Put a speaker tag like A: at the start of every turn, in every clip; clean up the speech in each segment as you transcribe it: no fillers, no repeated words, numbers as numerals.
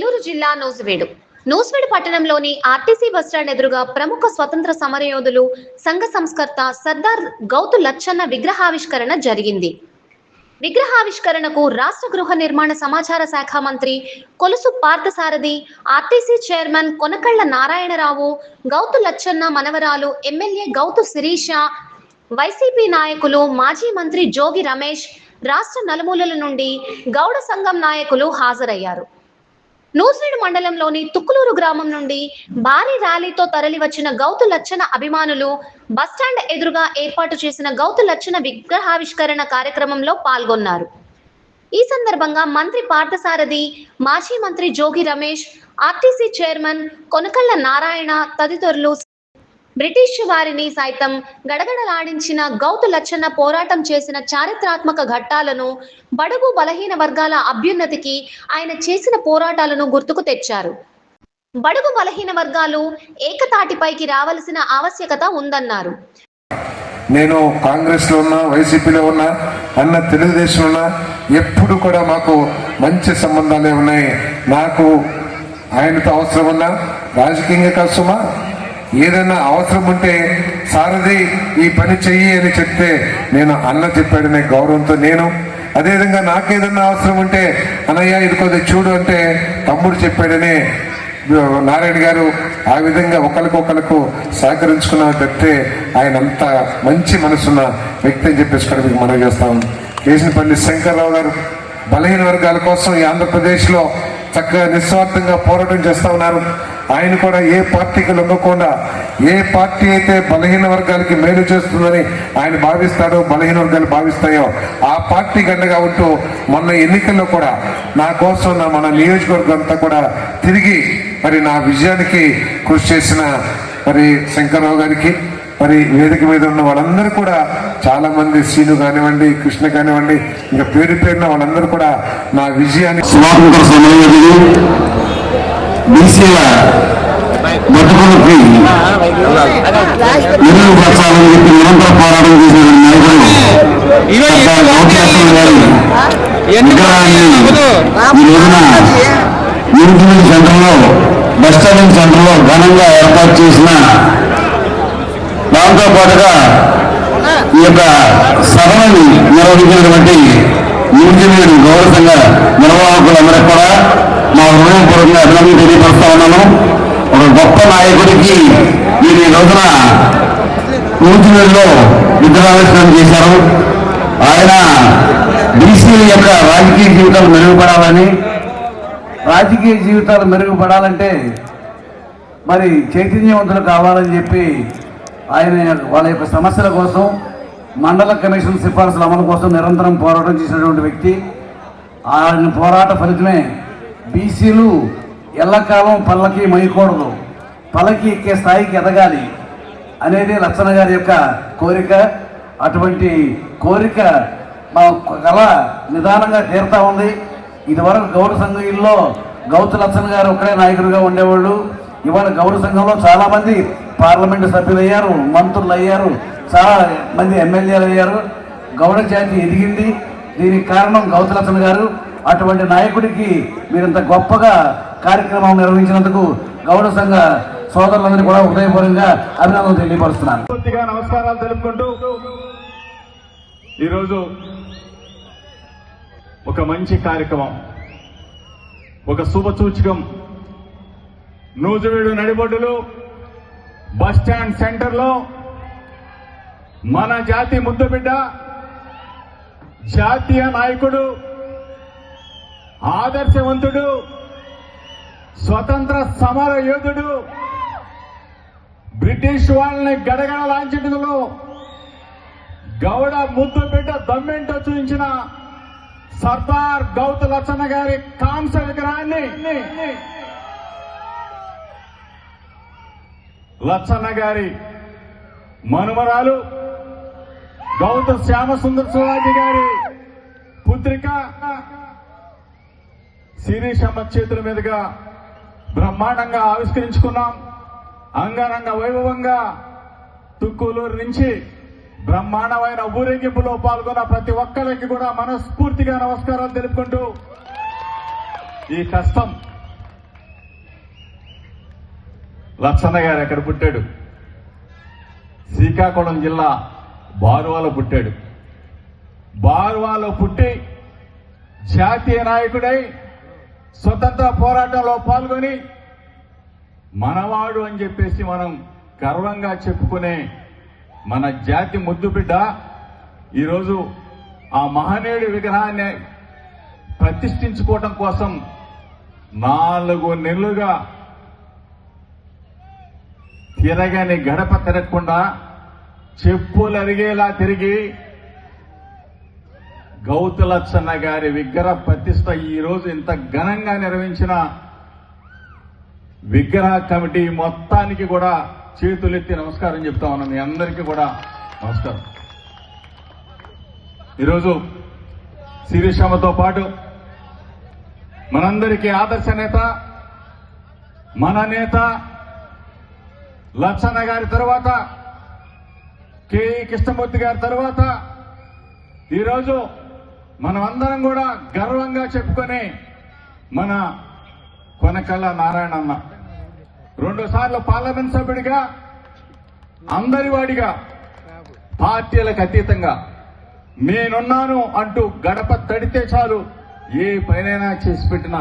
A: నెల్లూరు జిల్లా నూజివీడు పట్టణంలోని RTC bus stand ఎదురుగా ప్రముఖ స్వతంత్ర సమరయోధులు సంఘ సంస్కర్త సర్దార్ గౌతు లచ్చన్న విగ్రహావిష్కరణ జరిగింది. విగ్రహావిష్కరణకు రాష్ట్ర గృహ నిర్మాణ సమాచార శాఖ మంత్రి కొలుసు పార్థసారథి, ఆర్టీసీ చైర్మన్ కొనకళ్ళ నారాయణరావు, గౌతు లచ్చన్న మనవరాలు ఎమ్మెల్యే గౌతు శిరీష, వైసీపీ నాయకులు, మాజీ మంత్రి జోగి రమేష్, రాష్ట్ర నలుమూలల నుండి గౌడ సంఘం నాయకులు హాజరయ్యారు. నూజివీడు మండలంలోని తుక్కులూరు గ్రామం నుండి భారీ ర్యాలీతో తరలివచ్చిన గౌతు లచ్చన్న అభిమానులు బస్టాండ్ ఎదురుగా ఏర్పాటు చేసిన గౌతు లచ్చన్న విగ్రహావిష్కరణ కార్యక్రమంలో పాల్గొన్నారు. ఈ సందర్భంగా మంత్రి పార్థసారథి, మాజీ మంత్రి జోగి రమేష్, ఆర్టీసీ చైర్మన్ కొనకళ్ళ నారాయణ తదితరులు బ్రిటిష్ వారిని సైతం గడగడలాడించిన గౌతు లచ్చన్న పోరాటం చేసిన చారిత్రాత్మక ఘట్టాలను, బడుగు బలహీన వర్గాల అభ్యున్నతికి ఆయన చేసిన పోరాటాలను గుర్తుకు తెచ్చారు. బడుగు బలహీన వర్గాలు ఏకతాటిపైకి రావాల్సిన ఆవశ్యకత ఉందన్నారు.
B: నేను కాంగ్రెస్లో ఉన్నా, వైసీపీలో ఉన్నా, అన్న తెలుగుదేశం ఉన్నా, ఎప్పుడు కూడా మాకు మంచి సంబంధాలే ఉన్నాయి. నాకు ఆయనతో అవసరం ఉన్నా రాజకీయంగా కలుసుమా, ఏదైనా అవసరం ఉంటే సారథి ఈ పని చెయ్యి అని చెప్తే నేను అన్న చెప్పాడనే గౌరవంతో నేను, అదేవిధంగా నాకేదన్నా అవసరం ఉంటే అన్నయ్య ఇది కొద్దిగా చూడు అంటే తమ్ముడు చెప్పాడనే నారాయణ గారు ఆ విధంగా ఒకరికొకరికి సహకరించుకున్న తప్పితే ఆయన అంత మంచి మనసున్న వ్యక్తి అని చెప్పేసి కూడా మీకు మనవి చేస్తాం. కేశనపల్లి శంకర్రావు గారు బలహీన వర్గాల కోసం ఈ ఆంధ్రప్రదేశ్లో చక్కగా నిస్వార్థంగా పోరాటం చేస్తూ ఉన్నారు. ఆయన కూడా ఏ పార్టీకి లొంగకుండా, ఏ పార్టీ అయితే బలహీన వర్గాలకి మేలు చేస్తుందని ఆయన భావిస్తాడో, బలహీన వర్గాలు భావిస్తాయో ఆ పార్టీ గండగా ఉంటూ మొన్న ఎన్నికల్లో కూడా నా కోసం మన నియోజకవర్గం అంతా కూడా తిరిగి మరి నా విజయానికి కృషి చేసిన మరి శంకర్రావు గారికి, మరి వేదిక మీద ఉన్న వాళ్ళందరూ కూడా చాలా మంది, సీను కానివ్వండి, కృష్ణ కానివ్వండి, ఇంకా పేరు పేరున వాళ్ళందరూ కూడా నా విజయాన్ని
C: స్వాతంత్ర సమరయోధులు, బీసీల బతుకులకి నిధులు పరచాలని చెప్పి నిరంతర పోరాటం చేసిన నాయకులు సర్దార్ గౌతు లచ్చన్న గారి విగ్రహాన్ని ఈ రోజున యూనివర్సిటీ సెంటర్లో, బస్టాండింగ్ సెంటర్లో ఘనంగా ఏర్పాటు చేసిన, దాంతో పాటుగా ఈ యొక్క సభని నిర్వహించినటువంటి యూనివర్సిటీ గౌరవ సంఘ నిర్వాహకులందరికీ కూడా మా హృదయపూర్వకంగా అభినందనలు తెలియపరుస్తా ఉన్నాను. ఒక గొప్ప నాయకుడికి మీరు ఈ రోజున యూనివర్సిటీలో విగ్రహావిష్కరణ చేశారు. ఆయన బీసీల యొక్క రాజకీయ జీవితాలు మెరుగుపడాలంటే మరి చైతన్యవంతులు కావాలని చెప్పి ఆయన వాళ్ళ యొక్క సమస్యల కోసం, మండల కమిషన్ సిఫార్సుల అమలు కోసం నిరంతరం పోరాటం చేసినటువంటి వ్యక్తి. ఆయన పోరాట ఫలితమే బీసీలు ఎల్లకాలం పల్లకి మైకూడదు, పల్లకి ఎక్కే స్థాయికి ఎదగాలి అనేది లచ్చన్న గారి యొక్క కోరిక. అటువంటి కోరిక మా కళ నిదానంగా తీరుతా ఉంది. ఇదివరకు గౌడ సంఘంలో గౌతు లచ్చన్న గారు ఒక్కడే నాయకుడిగా ఉండేవాళ్ళు. ఇవాళ గౌడ సంఘంలో చాలామంది పార్లమెంటు సభ్యులు అయ్యారు, మంత్రులు అయ్యారు, చాలా మంది ఎమ్మెల్యేలు అయ్యారు. గౌడ జాతి ఎదిగింది. దీనికి కారణం గౌతు లచ్చన్న గారు. అటువంటి నాయకుడికి మీరింత గొప్పగా కార్యక్రమం నిర్వహించినందుకు గౌడ సంఘ సోదరులందరినీ కూడా హృదయపూర్వకంగా అభినందనలు తెలియపరుస్తున్నాను.
D: పూర్తిగా నమస్కారాలు తెలుపుకుంటూ ఈరోజు ఒక మంచి కార్యక్రమం, ఒక శుభసూచకం. నూజివీడు నడిబొడ్డులు బస్టాండ్ సెంటర్లో మన జాతి ముద్దుబిడ్డ, జాతీయ నాయకుడు, ఆదర్శవంతుడు, స్వతంత్ర సమర యోధుడు, బ్రిటిష్ వాళ్ళని గడగడలాంచడంలో గౌడ ముద్దుబిడ్డ దమ్మెంటో చూపించిన సర్దార్ గౌతు లచ్చన్న గారి కాంస్య విగ్రహాన్ని లచ్చన్న గారి మనుమరాలు గౌతు శ్యామసుందర శివాజీ గారి పుత్రిక శిరీషమ్మ చేతుల మీదుగా బ్రహ్మాండంగా ఆవిష్కరించుకున్నాం. అంగరంగ వైభవంగా తుక్కులూరు నుంచి బ్రహ్మాండమైన ఊరేగింపులో పాల్గొన్న ప్రతి ఒక్కరికి కూడా మనస్ఫూర్తిగా నమస్కారాలు తెలుపుకుంటూ, ఈ కష్టం లచ్చన్న గారు ఎక్కడ పుట్టాడు? శ్రీకాకుళం జిల్లా బారువాలో పుట్టాడు. బారువాలో పుట్టి జాతీయ నాయకుడై స్వతంత్ర పోరాటంలో పాల్గొని మనవాడు అని చెప్పేసి మనం గర్వంగా చెప్పుకునే మన జాతి ముద్దుబిడ్డ ఈరోజు ఆ మహనీయుడి విగ్రహాన్ని ప్రతిష్ఠించుకోవటం కోసం 4 నెలలుగా తిరగని గడప తిరగకుండా చెప్పులు అరిగేలా తిరిగి గౌతు లచ్చన్న గారి విగ్రహ ప్రతిష్ఠ ఈరోజు ఇంత ఘనంగా నిర్వహించిన విగ్రహ కమిటీ మొత్తానికి కూడా చేతులెత్తి నమస్కారం చెప్తా ఉన్నాను. మీ అందరికీ కూడా నమస్కారం. ఈరోజు శిరీషమ్మతో పాటు మనందరికీ ఆదర్శ నేత, మన నేత లచ్చన్న గారి తర్వాత కేఈ కృష్ణమూర్తి గారి తర్వాత ఈరోజు మనమందరం కూడా గర్వంగా చెప్పుకునే మన కొనకళ్ళ నారాయణన్న 2 సార్లు పార్లమెంట్ సభ్యుడిగా, అందరివాడిగా, పార్టీలకు అతీతంగా నేనున్నాను అంటూ గడప తడితే చాలు ఏ పైనైనా చేసి పెట్టిన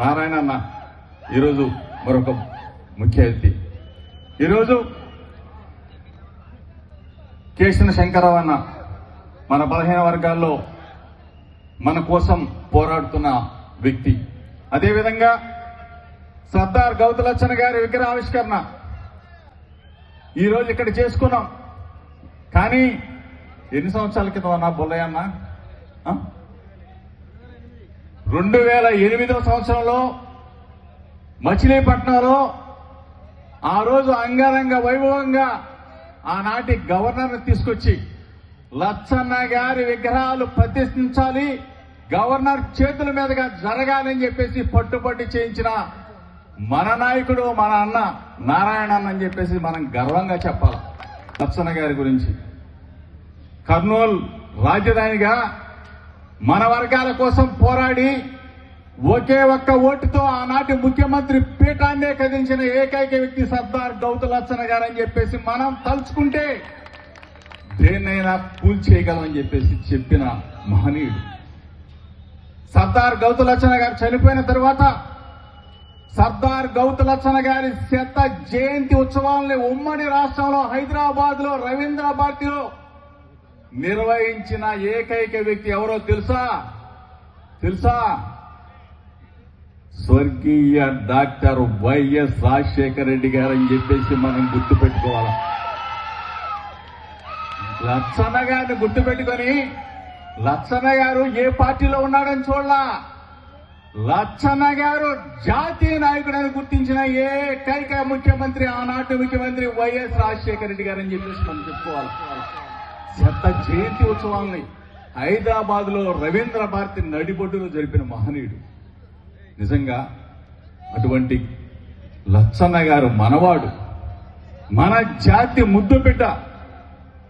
D: నారాయణన్న ఈరోజు మరొక ముఖ్య అతిథి. ఈరోజు కేశన శంకరరావు అన్న మన బలహీన వర్గాల్లో మన కోసం పోరాడుతున్న వ్యక్తి. అదేవిధంగా సర్దార్ గౌతు లచ్చన్న గారి విగ్రహ ఆవిష్కరణ ఈరోజు ఇక్కడ చేసుకున్నాం. కానీ ఎన్ని సంవత్సరాల క్రితం అన్నా బొల్లయ్య అన్న? 2008వ సంవత్సరంలో మచిలీపట్నంలో ఆ రోజు అంగరంగ వైభవంగా ఆనాటి గవర్నర్ని తీసుకొచ్చి లచ్చన్న గారి విగ్రహాలు ప్రతిష్ఠించాలి, గవర్నర్ చేతుల మీదుగా జరగాలని చెప్పేసి పట్టుబట్టి చేయించిన మన నాయకుడు, మన అన్న నారాయణ అన్న అని చెప్పేసి మనం గర్వంగా చెప్పాలి. లచ్చన్న గారి గురించి కర్నూలు రాజధానిగా మన వర్గాల కోసం పోరాడి ఒకే ఒక్క ఓటుతో ఆనాటి ముఖ్యమంత్రి పీఠాన్నే కదిలించిన ఏకైక వ్యక్తి సర్దార్ గౌతు లచ్చన్న గారు అని చెప్పేసి మనం తలుచుకుంటే దేన్నైనా కూల్చేయగలమని చెప్పేసి చెప్పిన మహనీయుడు. సర్దార్ గౌతు లచ్చన్న గారు చనిపోయిన తర్వాత సర్దార్ గౌతు లచ్చన్న గారి 100వ జయంతి ఉత్సవాలని ఉమ్మడి రాష్ట్రంలో హైదరాబాద్ లో రవీంద్ర భారతిలో నిర్వహించిన ఏకైక వ్యక్తి ఎవరో తెలుసా? స్వర్గీయ డాక్టర్ వైఎస్ రాజశేఖర రెడ్డి గారు అని చెప్పేసి మనం గుర్తుపెట్టుకోవాలి. లచ్చన్న గారిని గుర్తుపెట్టుకొని లచ్చన్న గారు ఏ పార్టీలో ఉన్నాడని చూడలా, లచ్చన్న గారు జాతీయ నాయకుడని గుర్తించిన ఏకైక ముఖ్యమంత్రి ఆనాటి ముఖ్యమంత్రి వైఎస్ రాజశేఖర రెడ్డి గారు అని చెప్పేసి మనం చెప్పుకోవాలి. 100వ జయంతి ఉత్సవాల్ని హైదరాబాద్ లో రవీంద్ర భారతి నడిబొడ్డులో జరిపిన మహనీయుడు. నిజంగా అటువంటి లచ్చన్న గారు మనవాడు, మన జాతి ముద్దుబిడ్డ.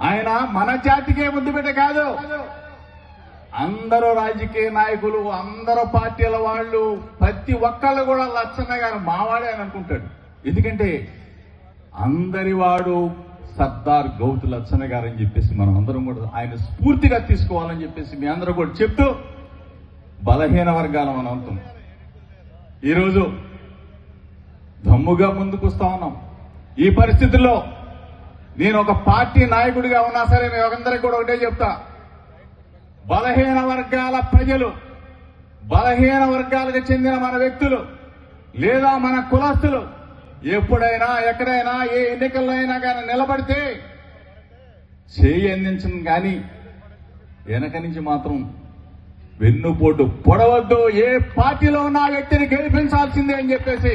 D: ఆయన మన జాతికే ముద్దుబిడ్డ కాదు, అందరూ రాజకీయ నాయకులు, అందరూ పార్టీల వాళ్ళు, ప్రతి ఒక్కళ్ళు కూడా లచ్చన్న గారు మావాడే అని అనుకుంటాడు. ఎందుకంటే అందరివాడు సర్దార్ గౌతు లచ్చన్న గారు అని చెప్పేసి మనం అందరం కూడా ఆయన స్ఫూర్తిగా తీసుకోవాలని చెప్పేసి మీ అందరూ కూడా చెప్తూ బలహీన వర్గాల మనం అంతం ఈరోజు దమ్ముగా ముందుకు వస్తా ఉన్నాం. ఈ పరిస్థితుల్లో నేను ఒక పార్టీ నాయకుడిగా ఉన్నా సరే మీ ఒకందరికి కూడా ఒకటే చెప్తా, బలహీన వర్గాల ప్రజలు, బలహీన వర్గాలకు చెందిన మన వ్యక్తులు లేదా మన కులస్తులు ఎప్పుడైనా ఎక్కడైనా ఏ ఎన్నికల్లో అయినా కానీ నిలబడితే చేయి అందించం కానీ వెనక నుంచి మాత్రం వెన్నుపోటు పొడవద్దు. ఏ పార్టీలో ఉన్న ఆ వ్యక్తిని గెలిపించాల్సిందే అని చెప్పేసి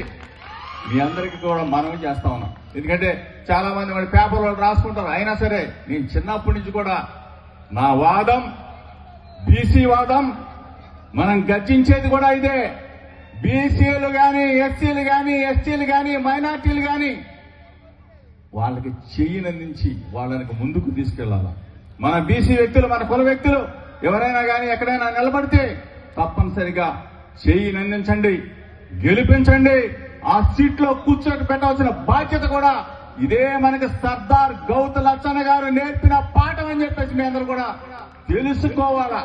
D: మీ అందరికీ కూడా మనవి చేస్తా ఉన్నాం. ఎందుకంటే చాలా మంది మన పేపర్లో రాసుకుంటారు. అయినా సరే నేను చిన్నప్పటి నుంచి కూడా నా వాదం బీసీ వాదం, మనం గర్జించేది కూడా ఇదే. బీసీలు కానీ, ఎస్సీలు కానీ, ఎస్టీలు కానీ, మైనార్టీలు కానీ వాళ్ళకి చెయ్యినందించి వాళ్ళకి ముందుకు తీసుకెళ్లాలి. మన బీసీ వ్యక్తులు, మన కుల వ్యక్తులు ఎవరైనా కానీ ఎక్కడైనా నిలబడితే తప్పనిసరిగా చెయ్యినందించండి, గెలిపించండి. ఆ సీట్లో కూర్చొని పెట్టవలసిన బాధ్యత కూడా ఇదే మనకి సర్దార్ గౌతు లచ్చన్న గారు నేర్పిన పాఠం అని చెప్పేసి మీ అందరూ కూడా తెలుసుకోవాలా.